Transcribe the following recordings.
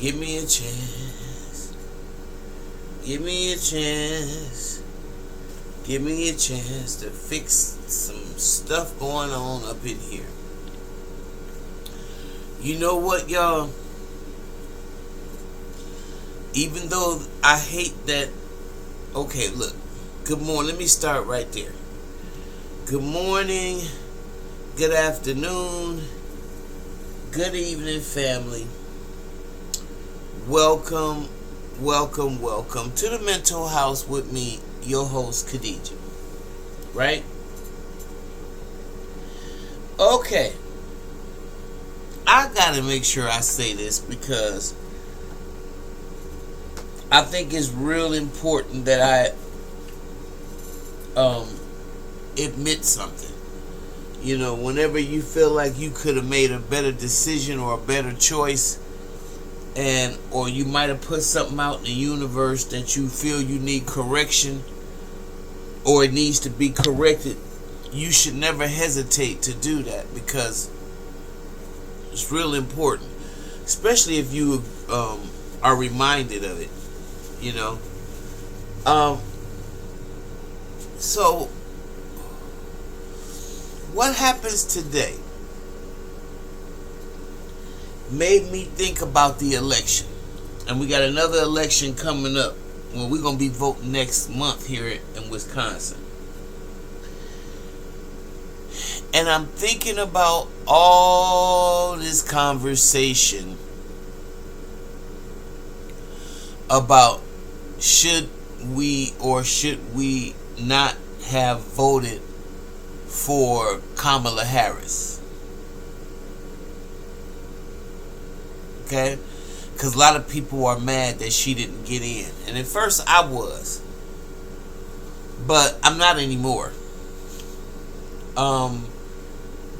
Give me a chance. Give me a chance. Give me a chance to fix some stuff going on up in here. You know what, y'all? Even though I hate that. Okay, look. Good morning. Let me start right there. Good morning. Good afternoon. Good evening, family. Welcome, welcome, welcome to the Mental House with me, your host, Khadijah. Right? Okay. I gotta make sure I say this because I think it's real important that I admit something. You know, whenever you feel like you could have made a better decision or a better choice, or you might have put something out in the universe that you feel you need correction or it needs to be corrected, you should never hesitate to do that because it's real important, especially if you are reminded of it. You know, so what happens today made me think about the election, and we got another election coming up. Well, we're gonna be voting next month here in Wisconsin, and I'm thinking about all this conversation about should we or should we not have voted for Kamala Harris. Okay? Because a lot of people are mad that she didn't get in. And at first I was. But I'm not anymore.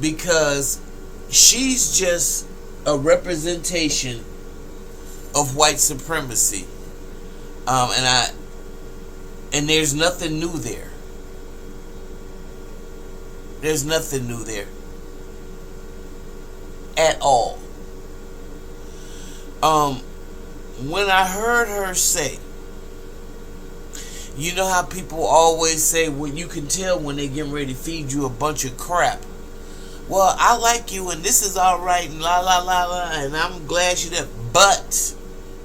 Because she's just a representation of white supremacy. And there's nothing new there. There's nothing new there at all. When I heard her say, you know how people always say, well, you can tell when they getting ready to feed you a bunch of crap. Well, I like you and this is all right and la la la la and I'm glad you're there. But,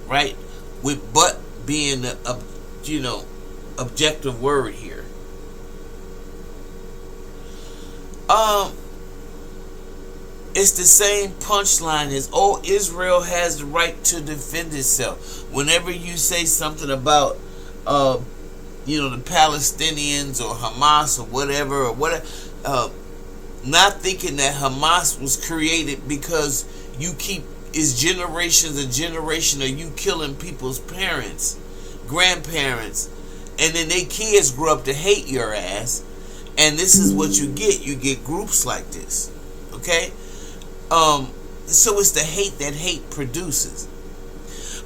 right, with but being a objective word here. It's the same punchline as, oh, Israel has the right to defend itself. Whenever you say something about, the Palestinians or Hamas or whatever, not thinking that Hamas was created because it's generations and generation of you killing people's parents, grandparents, and then their kids grow up to hate your ass, and this is what you get. You get groups like this, okay? So it's the hate that hate produces.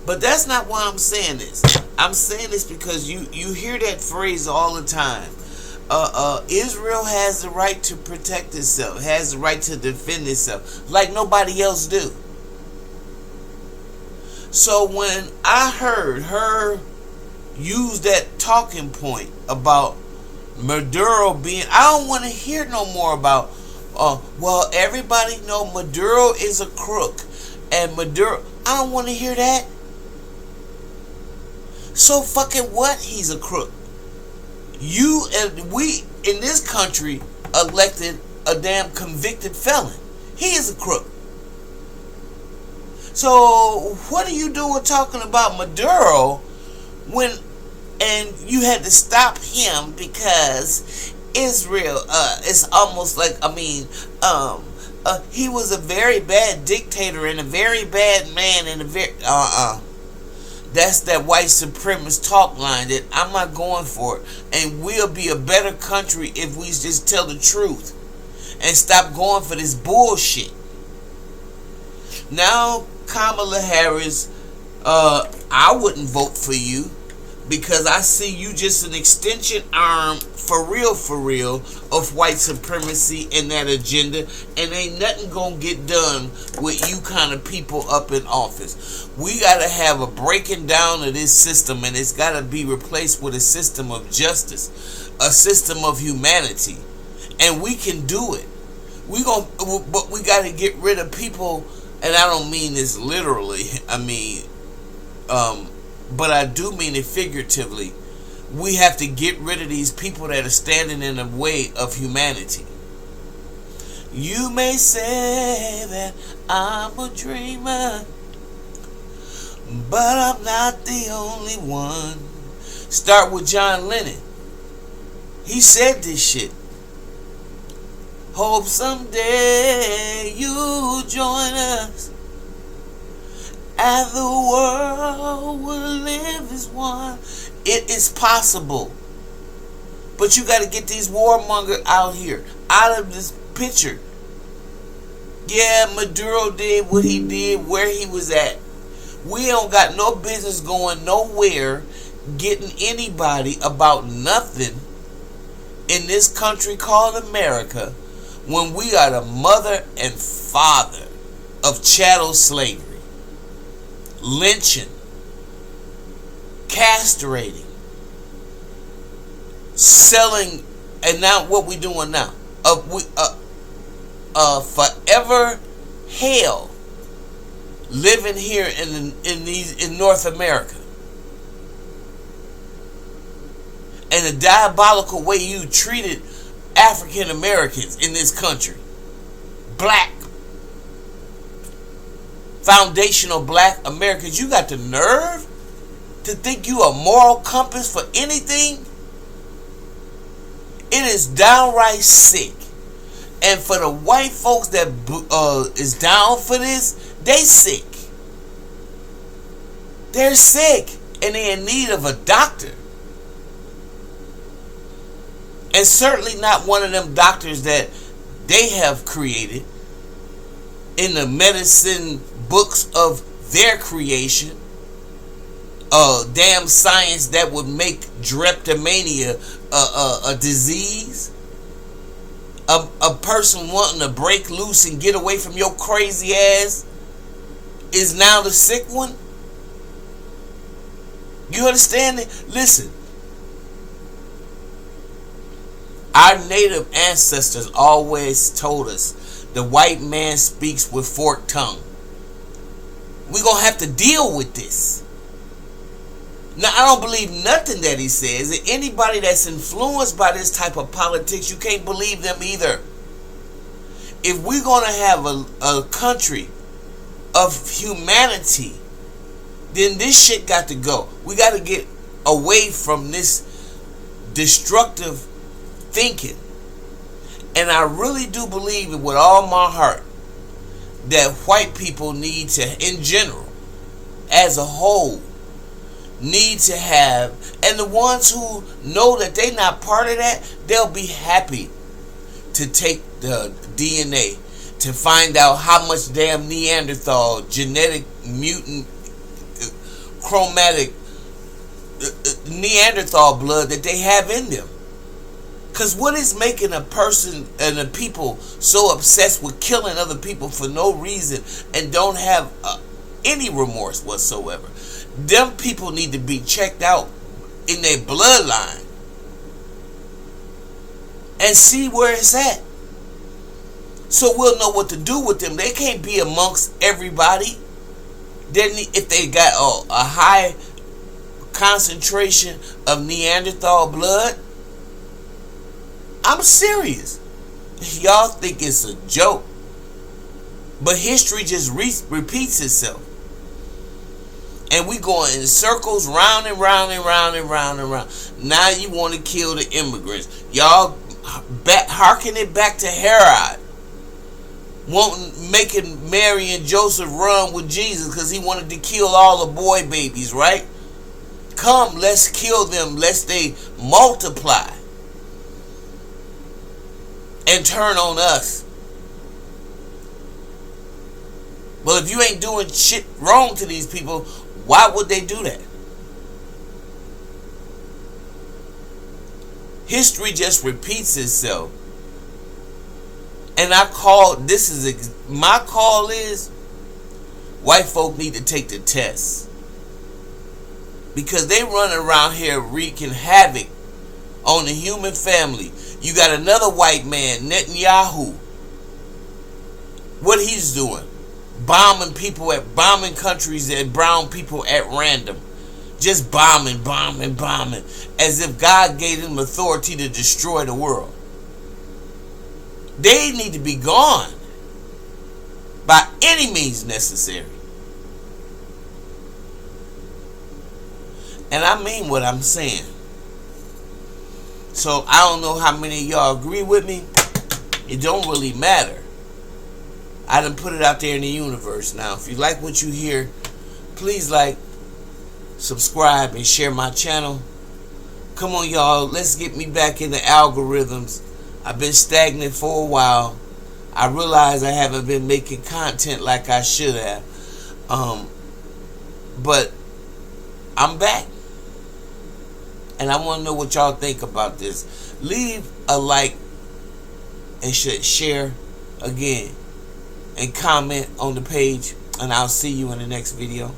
But that's not why I'm saying this. I'm saying this because you hear that phrase all the time. Israel has the right to protect itself, has the right to defend itself, like nobody else do. So when I heard her use that talking point about Maduro being, I don't want to hear no more about, well, everybody know Maduro is a crook, and Maduro, I don't want to hear that. So fucking what? He's a crook. You and we in this country elected a damn convicted felon. He is a crook. So what are you doing talking about Maduro when, and you had to stop him because Israel, it's almost like, he was a very bad dictator and a very bad man and a very, that's that white supremacist talk line that I'm not going for. And we'll be a better country if we just tell the truth and stop going for this bullshit. Now, Kamala Harris, I wouldn't vote for you because I see you just an extension arm, for real, of white supremacy and that agenda, and ain't nothing gonna get done with you kind of people up in office. We gotta have a breaking down of this system, and it's gotta be replaced with a system of justice, a system of humanity, and we can do it. But we gotta get rid of people, and I don't mean this literally. I mean, but I do mean it figuratively. We have to get rid of these people that are standing in the way of humanity. You may say that I'm a dreamer, but I'm not the only one. Start with John Lennon. He said this shit. Hope someday you join us, and the world will live as one. It is possible. But you got to get these warmongers out here, out of this picture. Yeah, Maduro did what he did, where he was at. We don't got no business going nowhere, getting anybody about nothing in this country called America, when we are the mother and father of chattel slavery. Lynching, castrating, selling, and now what we doing now? Forever hell living here in North America, and the diabolical way you treated African Americans in this country, black. Foundational black Americans, you got the nerve to think you a moral compass for anything? It is downright sick. And for the white folks that is down for this, they sick. They're sick, and they're in need of a doctor. And certainly not one of them doctors that they have created in the medicine books of their creation. Damn science that would make drapetomania a disease. A person wanting to break loose and get away from your crazy ass is now the sick one. You understand it? Listen. Our native ancestors always told us the white man speaks with forked tongue. We're going to have to deal with this. Now, I don't believe nothing that he says. And anybody that's influenced by this type of politics, you can't believe them either. If we're going to have a country of humanity, then this shit got to go. We got to get away from this destructive thinking. And I really do believe it with all my heart that white people need to, in general, as a whole, need to have, and the ones who know that they're not part of that, they'll be happy to take the DNA to find out how much damn Neanderthal genetic mutant chromatic Neanderthal blood that they have in them. Because what is making a person and a people so obsessed with killing other people for no reason and don't have any remorse whatsoever? Them people need to be checked out in their bloodline and see where it's at, so we'll know what to do with them. They can't be amongst everybody. Then if they got a high concentration of Neanderthal blood, I'm serious. Y'all think it's a joke, but history just repeats itself. And we going in circles, round and round and round and round and round. Now you want to kill the immigrants. Y'all harken it back to Herod, making Mary and Joseph run with Jesus because he wanted to kill all the boy babies, right? Come, let's kill them lest they multiply and turn on us. Well, if you ain't doing shit wrong to these people, why would they do that? History just repeats itself. And my call is, white folk need to take the test. Because they run around here wreaking havoc on the human family. You got another white man, Netanyahu. What he's doing? Bombing countries and brown people at random. Just bombing. As if God gave them authority to destroy the world. They need to be gone. By any means necessary. And I mean what I'm saying. So I don't know how many of y'all agree with me. It don't really matter. I done put it out there in the universe. Now, if you like what you hear, please like, subscribe, and share my channel. Come on, y'all. Let's get me back in the algorithms. I've been stagnant for a while. I realize I haven't been making content like I should have. But I'm back. And I want to know what y'all think about this. Leave a like and share again. And comment on the page. And I'll see you in the next video.